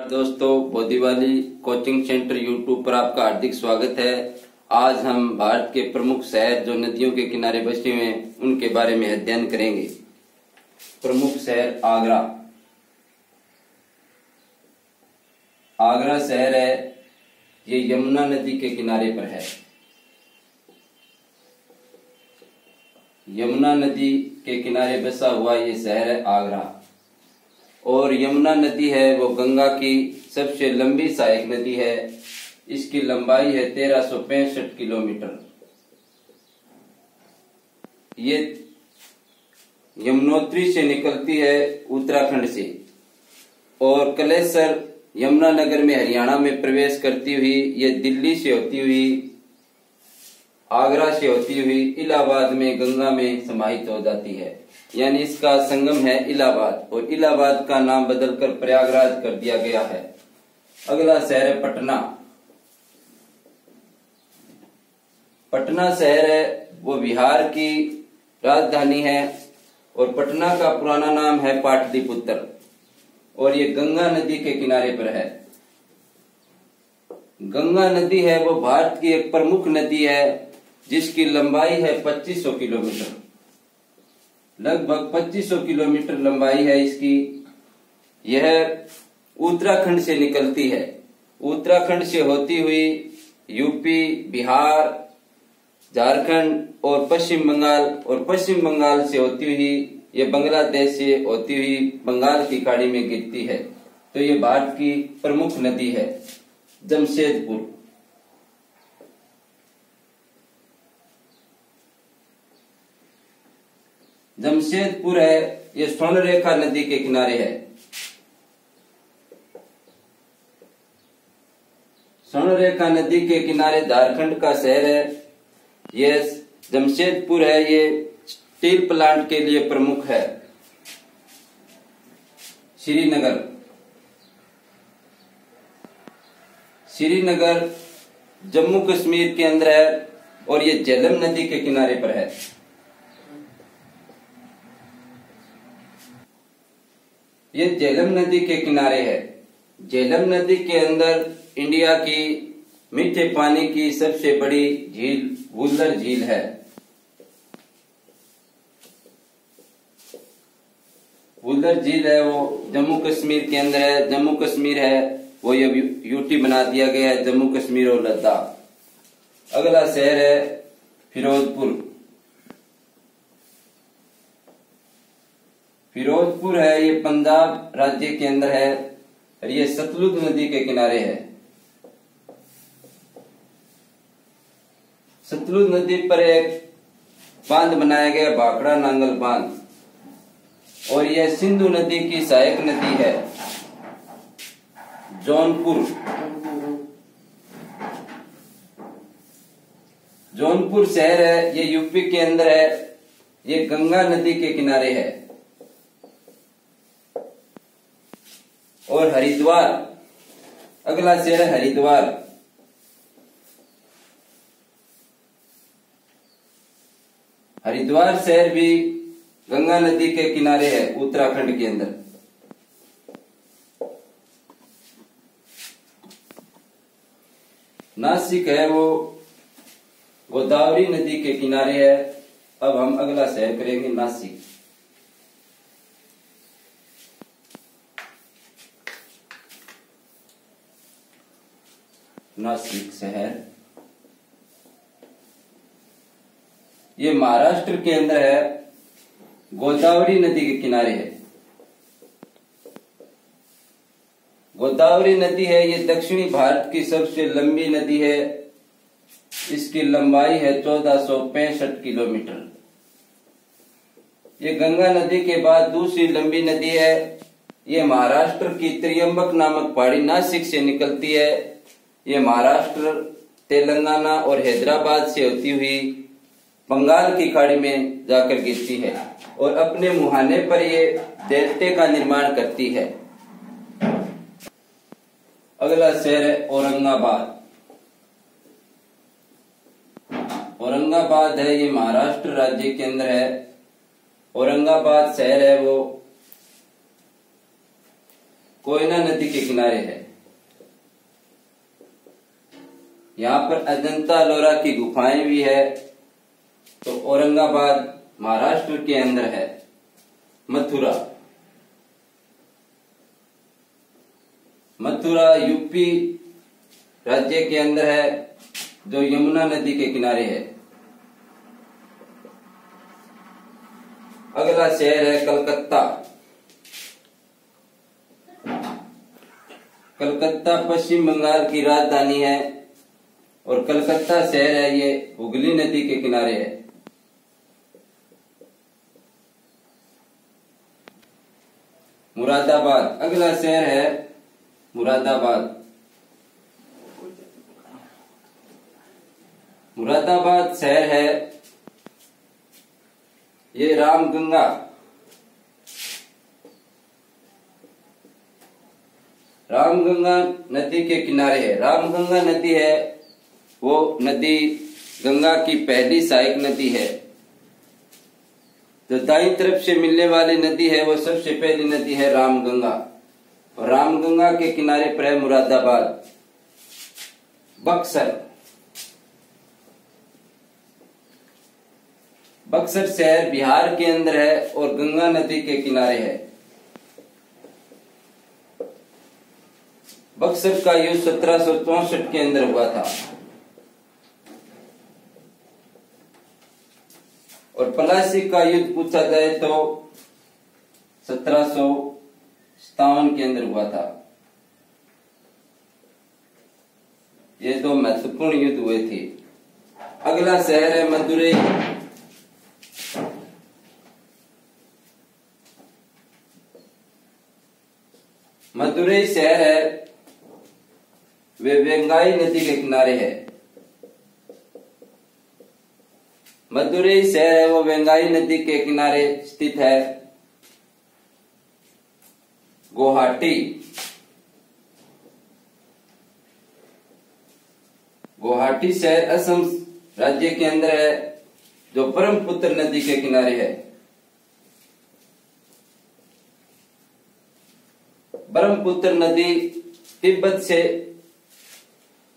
दोस्तों, बोदीवाली coaching centre YouTube पर आपका हार्दिक स्वागत है। आज हम भारत के प्रमुख शहर जो नदियों के किनारे बसे हुए हैं उनके बारे में अध्ययन करेंगे। प्रमुख शहर आगरा। आगरा शहर है, ये यमुना नदी के किनारे पर है। यमुना नदी के किनारे बसा हुआ ये शहर है आगरा। और यमुना नदी है वो गंगा की सबसे लंबी सहायक नदी है। इसकी लंबाई है 1365 किलोमीटर। ये यमुनोत्री से निकलती है उत्तराखंड से और कलेसर यमुनानगर में हरियाणा में प्रवेश करती हुई ये दिल्ली से होती हुई, आगरा से होती हुई इलाहाबाद में गंगा में समाहित हो जाती है। यानी इसका संगम है इलाहाबाद और इलाहाबाद का नाम बदलकर प्रयागराज कर दिया गया है। अगला शहर है पटना। पटना शहर है वो बिहार की राजधानी है और पटना का पुराना नाम है पाटलिपुत्र और ये गंगा नदी के किनारे पर है। गंगा नदी है वो भारत की एक प्रमुख नदी है जिसकी लंबाई है 2500 किलोमीटर। लगभग 2500 किलोमीटर लंबाई है इसकी। यह उत्तराखंड से निकलती है। उत्तराखंड से होती हुई यूपी, बिहार, झारखंड और पश्चिम बंगाल से होती हुई ये बांग्लादेश से होती हुई बंगाल की खाड़ी में गिरती है। तो ये भारत की प्रमुख नदी है। जमशेदपुर। जमशेदपुर है ये स्वर्णरेखा नदी के किनारे है। स्वर्णरेखा नदी के किनारे झारखंड का शहर है। ये जमशेदपुर है, ये स्टील प्लांट के लिए प्रमुख है। श्रीनगर। श्रीनगर जम्मू कश्मीर के अंदर है और ये झेलम नदी के किनारे पर है। ये झेलम नदी के किनारे है। झेलम नदी के अंदर इंडिया की मीठे पानी की सबसे बड़ी झील वुल्लर झील है। वुल्लर झील है वो जम्मू कश्मीर के अंदर है। जम्मू कश्मीर है वो ये यूटी बना दिया गया है, जम्मू कश्मीर और लद्दाख। अगला शहर है फिरोजपुर। फिरोजपुर है ये पंजाब राज्य के अंदर है और ये सतलुज नदी के किनारे है। सतलुज नदी पर एक बांध बनाया गया, भाखड़ा नांगल बांध, और यह सिंधु नदी की सहायक नदी है। जौनपुर शहर है ये यूपी के अंदर है। ये गंगा नदी के किनारे है। और हरिद्वार, अगला शहर है हरिद्वार। हरिद्वार शहर भी गंगा नदी के किनारे है उत्तराखंड के अंदर। नासिक है वो गोदावरी नदी के किनारे है। अब हम अगला शहर करेंगे नासिक। नासिक शहर ये महाराष्ट्र के अंदर है, गोदावरी नदी के किनारे है। गोदावरी नदी है ये दक्षिणी भारत की सबसे लंबी नदी है। इसकी लंबाई है 1465 किलोमीटर। ये गंगा नदी के बाद दूसरी लंबी नदी है। ये महाराष्ट्र की त्रियंबक नामक पहाड़ी नासिक से निकलती है। ये महाराष्ट्र, तेलंगाना और हैदराबाद से होती हुई बंगाल की खाड़ी में जाकर गिरती है और अपने मुहाने पर ये डेल्टे का निर्माण करती है। अगला शहर है औरंगाबाद। औरंगाबाद है ये महाराष्ट्र राज्य के अंदर है। औरंगाबाद शहर है वो कोयना नदी के किनारे है। यहाँ पर अजंता एलोरा की गुफाएं भी है। तो औरंगाबाद महाराष्ट्र के अंदर है। मथुरा, मथुरा यूपी राज्य के अंदर है, जो यमुना नदी के किनारे है। अगला शहर है कलकत्ता। कलकत्ता पश्चिम बंगाल की राजधानी है और कलकत्ता शहर है ये हुगली नदी के किनारे है। मुरादाबाद, अगला शहर है मुरादाबाद। मुरादाबाद शहर है ये रामगंगा, रामगंगा नदी के किनारे है। रामगंगा नदी है वो नदी गंगा की पहली सहायक नदी है। जो दाईं तरफ से मिलने वाली नदी है वो सबसे पहली नदी है रामगंगा, और रामगंगा के किनारे पर है मुरादाबाद। बक्सर, बक्सर शहर बिहार के अंदर है और गंगा नदी के किनारे है। बक्सर का युद्ध 1764 के अंदर हुआ था। और पलासी का युद्ध पूछा जाए तो 1757 के अंदर हुआ था। ये दो महत्वपूर्ण युद्ध हुए थे। अगला शहर है मदुरई। मदुरई शहर है वे वेंगाई नदी के किनारे है। मदुरई शहर है वो वेंगाई नदी के किनारे स्थित है। गुवाहाटी, गुवाहाटी शहर असम राज्य के अंदर है, जो ब्रह्मपुत्र नदी के किनारे है। ब्रह्मपुत्र नदी तिब्बत से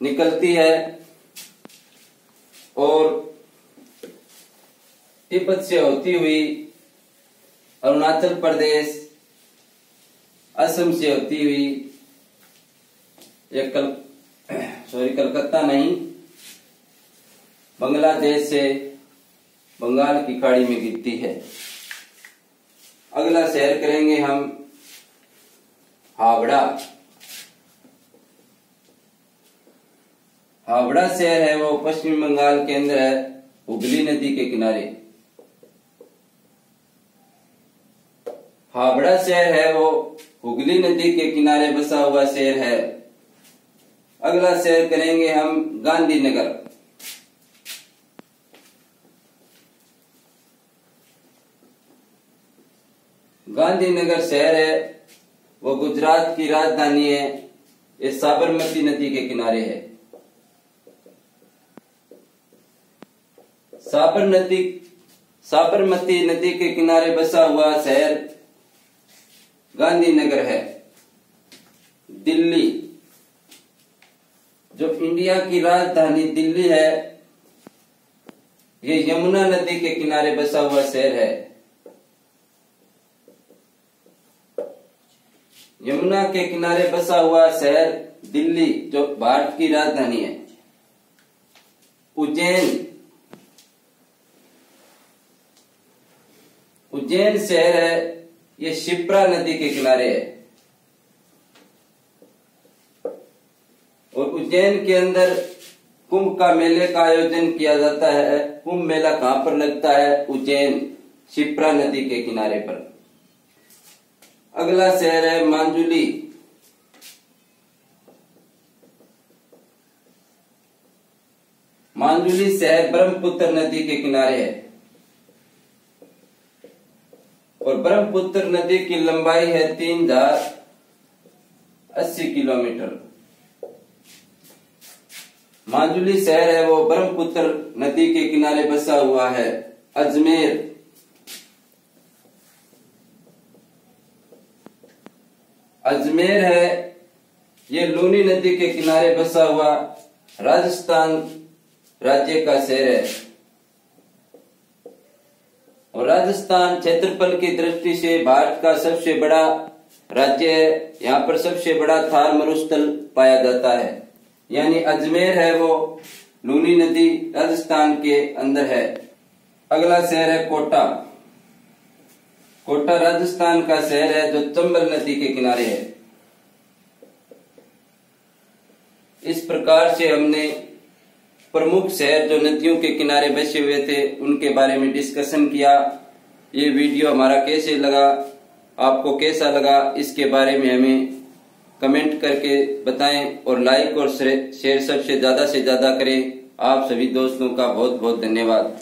निकलती है और तिब्बत से होती हुई अरुणाचल प्रदेश, असम से होती हुई कलकत्ता नहीं, बांग्लादेश से बंगाल की खाड़ी में गिरती है। अगला शहर करेंगे हम हावड़ा। हावड़ा शहर है वो पश्चिम बंगाल के अंदर है, हुगली नदी के किनारे। हावड़ा शहर है वो हुगली नदी के किनारे बसा हुआ शहर है। अगला शहर करेंगे हम गांधीनगर। गांधीनगर शहर है वो गुजरात की राजधानी है। ये साबरमती नदी के किनारे है। साबरमती नदी के किनारे बसा हुआ शहर गांधीनगर है। दिल्ली, जो इंडिया की राजधानी दिल्ली है, ये यमुना नदी के किनारे बसा हुआ शहर है। यमुना के किनारे बसा हुआ शहर दिल्ली, जो भारत की राजधानी है। उज्जैन, उज्जैन शहर है ये शिप्रा नदी के किनारे है। और उज्जैन के अंदर कुंभ का मेले का आयोजन किया जाता है। कुंभ मेला कहां पर लगता है? उज्जैन, शिप्रा नदी के किनारे पर। अगला शहर है मांजुली। मांजुली शहर ब्रह्मपुत्र नदी के किनारे है और ब्रह्मपुत्र नदी की लंबाई है 3080 किलोमीटर। मांजुली शहर है वो ब्रह्मपुत्र नदी के किनारे बसा हुआ है। अजमेर, अजमेर है, ये लूनी नदी के किनारे बसा हुआ राजस्थान राज्य का शहर है। और राजस्थान क्षेत्रफल की दृष्टि से भारत का सबसे बड़ा राज्य है। यहाँ पर सबसे बड़ा थार मरुस्थल पाया जाता है। यानी अजमेर है वो लूनी नदी राजस्थान के अंदर है। अगला शहर है कोटा। कोटा राजस्थान का शहर है जो चंबल नदी के किनारे है। इस प्रकार से हमने प्रमुख शहर जो नदियों के किनारे बसे हुए थे उनके बारे में डिस्कशन किया। ये वीडियो हमारा कैसे लगा, आपको कैसा लगा, इसके बारे में हमें कमेंट करके बताएं और लाइक और शेयर सबसे ज्यादा से ज्यादा करें। आप सभी दोस्तों का बहुत बहुत धन्यवाद।